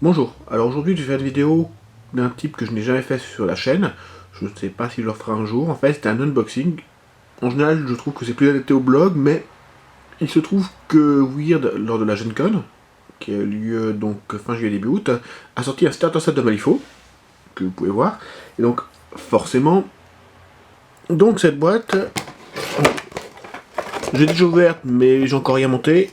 Bonjour, alors aujourd'hui je vais faire une vidéo d'un type que je n'ai jamais fait sur la chaîne. Je ne sais pas si je le ferai un jour. En fait, c'est un unboxing. En général, je trouve que c'est plus adapté au blog, mais il se trouve que Weird, lors de la Gen Con, qui a eu lieu donc fin juillet début août, a sorti un starter set de Malifaux, que vous pouvez voir. Et donc, forcément, donc cette boîte, j'ai déjà ouverte, mais j'ai encore rien monté,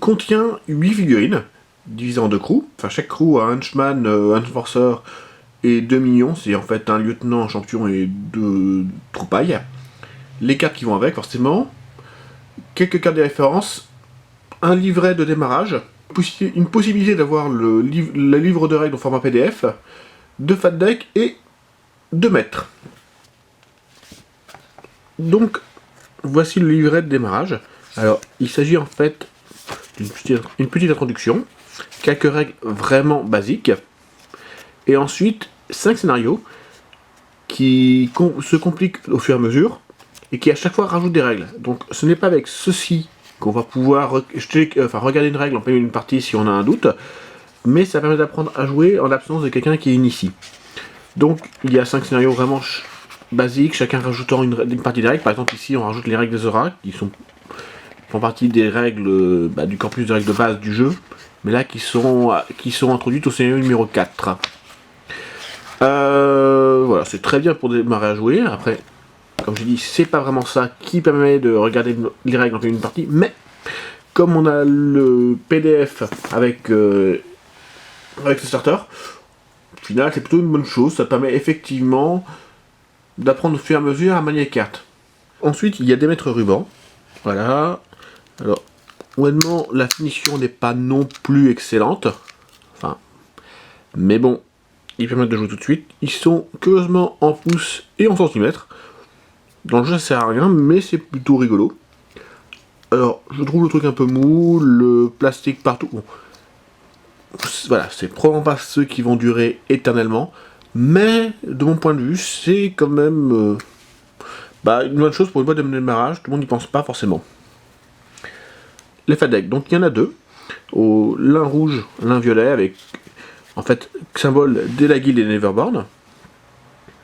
contient 8 figurines, divisées en deux crews. Enfin, chaque crew a un henchman, un enforcer et 2 minions, c'est en fait un lieutenant, un champion et 2 troupailles. Les cartes qui vont avec, forcément. Quelques cartes de référence. Un livret de démarrage. Une possibilité d'avoir le livre de règles au format PDF. 2 fat decks et 2 mètres. Donc, voici le livret de démarrage. Alors, il s'agit en fait d'une petite introduction. Quelques règles vraiment basiques. Et ensuite, 5 scénarios qui se compliquent au fur et à mesure et qui à chaque fois rajoutent des règles. Donc ce n'est pas avec ceci qu'on va pouvoir regarder une règle en pleine une partie si on a un doute, mais ça permet d'apprendre à jouer en l'absence de quelqu'un qui initie. Donc il y a 5 scénarios vraiment basiques, chacun rajoutant une partie des règles. Par exemple ici on rajoute les règles des auras qui font partie des règles du corpus de règles de base du jeu, mais là qui sont introduites au scénario numéro 4. Voilà, c'est très bien pour démarrer à jouer. Après, comme j'ai dit, c'est pas vraiment ça qui permet de regarder les règles en une partie, mais comme on a le PDF avec le starter, au final c'est plutôt une bonne chose. Ça permet effectivement d'apprendre au fur et à mesure à manier les cartes. Ensuite, il y a des mètres rubans. Voilà. Alors, honnêtement, la finition n'est pas non plus excellente. Enfin, mais bon, ils permettent de jouer tout de suite. Ils sont curieusement en pouces et en centimètres. Dans le jeu ça sert à rien, mais c'est plutôt rigolo. Alors, je trouve le truc un peu mou, le plastique partout. Bon. Voilà, c'est probablement pas ceux qui vont durer éternellement, mais de mon point de vue, c'est quand même une bonne chose pour une boîte de démarrage, tout le monde n'y pense pas forcément. Les fat decks, donc il y en a deux. L'un rouge, l'un violet, avec en fait symbole de la guilde des Neverborn.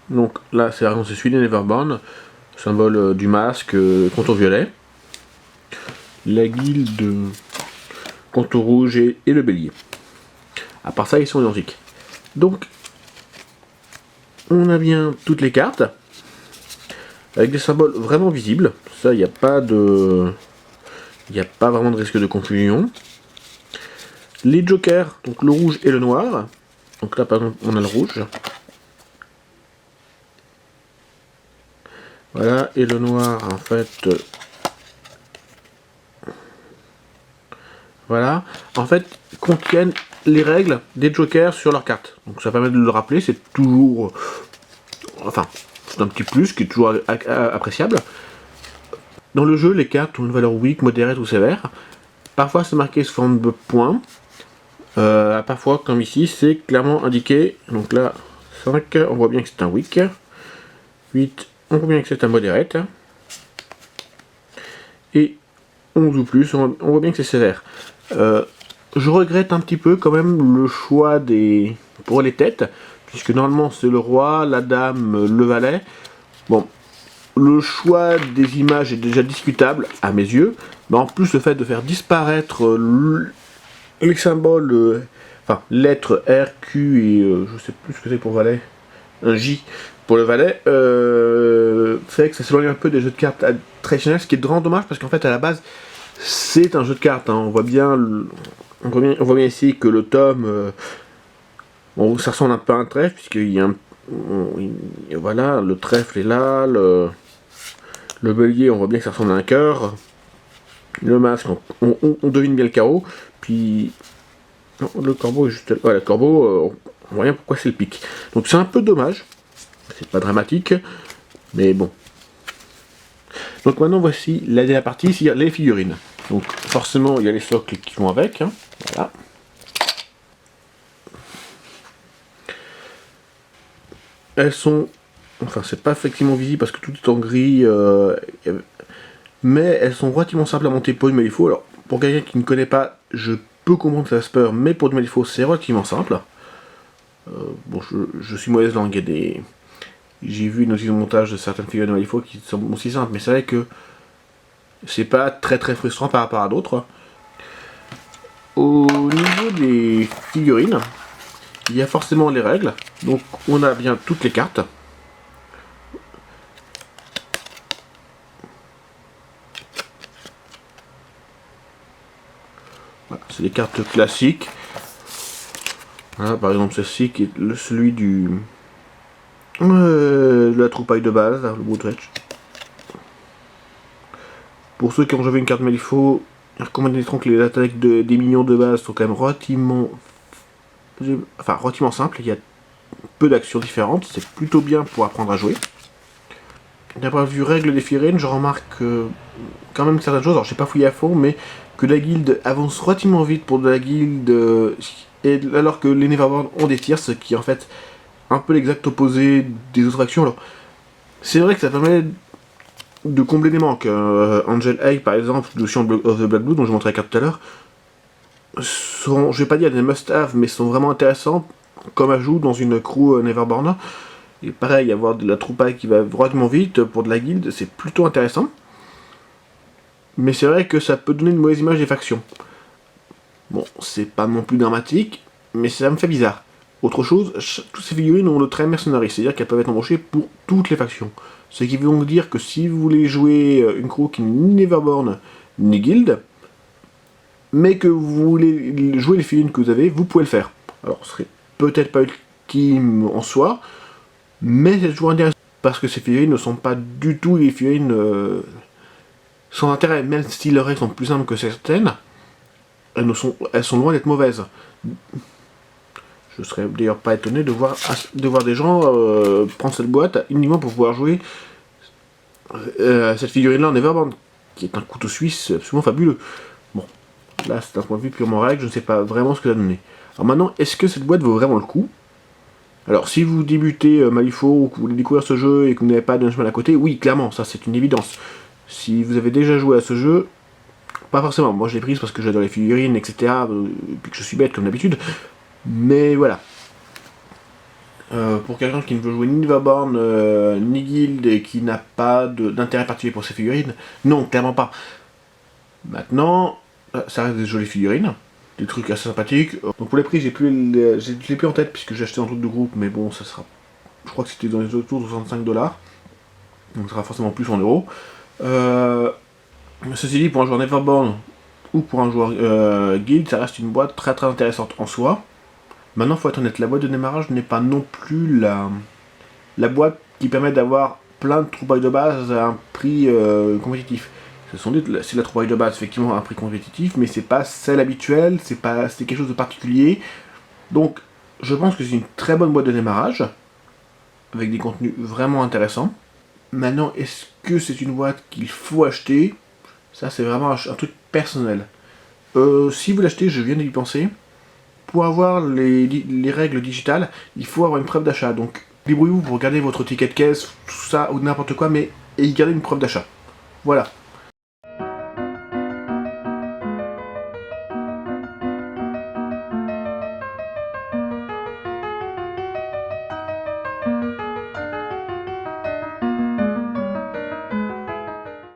Donc là, c'est celui des Neverborn, symbole du masque, contour violet. La guilde, contour rouge et le bélier. À part ça, ils sont identiques. Donc, on a bien toutes les cartes, avec des symboles vraiment visibles. Ça, il n'y a pas de... Il n'y a pas vraiment de risque de confusion. Les jokers, donc le rouge et le noir. Donc là, par exemple, on a le rouge. Voilà, et le noir, en fait... Voilà. En fait, contiennent les règles des jokers sur leur carte. Donc ça permet de le rappeler, c'est toujours... Enfin, c'est un petit plus qui est toujours appréciable. Dans le jeu, les cartes ont une valeur weak, modérée ou sévère. Parfois c'est marqué sous forme de points. Parfois, comme ici, c'est clairement indiqué. Donc là, 5, on voit bien que c'est un weak. 8, on voit bien que c'est un moderate. Et 11 ou plus, on voit bien que c'est sévère. Je regrette un petit peu quand même le choix pour les têtes, puisque normalement c'est le roi, la dame, le valet. Bon, le choix des images est déjà discutable à mes yeux, mais en plus le fait de faire disparaître les symboles, enfin lettres R, Q et je sais plus ce que c'est pour valet, un J pour le valet, fait que ça s'éloigne un peu des jeux de cartes traditionnels, ce qui est vraiment dommage parce qu'en fait à la base c'est un jeu de cartes, hein. On voit bien ici que le tome, ça ressemble un peu à un trèfle, puisqu'il y a voilà, le trèfle est là, le bélier, on voit bien que ça ressemble à un cœur, le masque, on devine bien le carreau, puis non, le corbeau est juste là. Voilà, le corbeau, on voit bien pourquoi c'est le pic. Donc c'est un peu dommage, c'est pas dramatique, mais bon. Donc maintenant voici la dernière partie, c'est les figurines. Donc forcément il y a les socles qui vont avec, hein. Voilà. Elles sont, enfin c'est pas effectivement visible parce que tout est en gris, mais elles sont relativement simples à monter pour une Malifaux. Alors pour quelqu'un qui ne connaît pas, je peux comprendre que ça se peur, mais pour du Malifaux, c'est relativement simple. Bon, je suis mauvaise langue, j'ai vu une outil de montage de certaines figures de Malifaux qui sont aussi simples, mais c'est vrai que c'est pas très frustrant par rapport à d'autres. Au niveau des figurines, il y a forcément les règles, donc on a bien toutes les cartes. Voilà, c'est des cartes classiques. Voilà, par exemple celle-ci qui est celui de la troupaille de base, le Broodwatch. Pour ceux qui ont joué une carte Malifaux, ils recommanderont que les attaques des minions de base sont quand même relativement simples. Il y a peu d'actions différentes, c'est plutôt bien pour apprendre à jouer. D'un point de vue règles des figurines, je remarque quand même certaines choses, alors j'ai pas fouillé à fond, mais que la guilde avance relativement vite pour de la guilde, alors que les Neverborn ont des tirs, ce qui est en fait un peu l'exact opposé des autres actions. Alors, c'est vrai que ça permet de combler des manques. Angel Egg, par exemple, de Sion of the Black Blood, dont je montrais la carte tout à l'heure, sont, je vais pas dire des must-have, mais sont vraiment intéressants comme ajout dans une crew Neverborn. Et pareil, avoir de la troupaille qui va relativement vite pour de la guilde, c'est plutôt intéressant. Mais c'est vrai que ça peut donner une mauvaise image des factions. Bon, c'est pas non plus dramatique, mais ça me fait bizarre. Autre chose, toutes ces figurines ont le trait mercenary, c'est-à-dire qu'elles peuvent être embauchées pour toutes les factions. Ce qui veut donc dire que si vous voulez jouer une crew qui n'est ni Neverborn ni guild, mais que vous voulez jouer les figurines que vous avez, vous pouvez le faire. Alors, ce serait peut-être pas ultime en soi, mais c'est toujours intéressant, parce que ces figurines ne sont pas du tout les figurines sans intérêt, même si leurs règles sont plus simples que certaines, elles sont loin d'être mauvaises. Je serais d'ailleurs pas étonné de voir des gens prendre cette boîte uniquement pour pouvoir jouer cette figurine-là en Neverborn, qui est un couteau suisse absolument fabuleux. Bon, là c'est un point de vue purement règle, je ne sais pas vraiment ce que ça a donné. Alors maintenant, est-ce que cette boîte vaut vraiment le coup? Alors si vous débutez Malifaux ou que vous voulez découvrir ce jeu et que vous n'avez pas de chemin à côté, oui, clairement, ça c'est une évidence. Si vous avez déjà joué à ce jeu, pas forcément. Moi je l'ai prise parce que j'adore les figurines, etc. Et puis que je suis bête comme d'habitude. Mais voilà. Pour quelqu'un qui ne veut jouer ni Neverborn, ni Guild et qui n'a pas d'intérêt particulier pour ces figurines, non, clairement pas. Maintenant, ça reste des jolies figurines, des trucs assez sympathiques. Donc pour les prix, je l'ai plus en tête puisque j'ai acheté un truc de groupe, mais bon, ça sera. Je crois que c'était dans les autour de 65$. Donc ça sera forcément plus en euros. Ceci dit, pour un joueur Neverborn ou pour un joueur Guild, ça reste une boîte très intéressante en soi. Maintenant, faut être honnête, la boîte de démarrage n'est pas non plus la boîte qui permet d'avoir plein de troupailles de base à un prix compétitif. C'est la troupaille de base, effectivement, à un prix compétitif, mais c'est pas celle habituelle, c'est quelque chose de particulier. Donc, je pense que c'est une très bonne boîte de démarrage, avec des contenus vraiment intéressants. Maintenant, est-ce que c'est une boîte qu'il faut acheter? Ça, c'est vraiment un truc personnel. Si vous l'achetez, je viens d'y penser. Pour avoir les règles digitales, il faut avoir une preuve d'achat. Donc, débrouillez-vous pour garder votre ticket de caisse, tout ça, ou n'importe quoi, mais et garder une preuve d'achat. Voilà.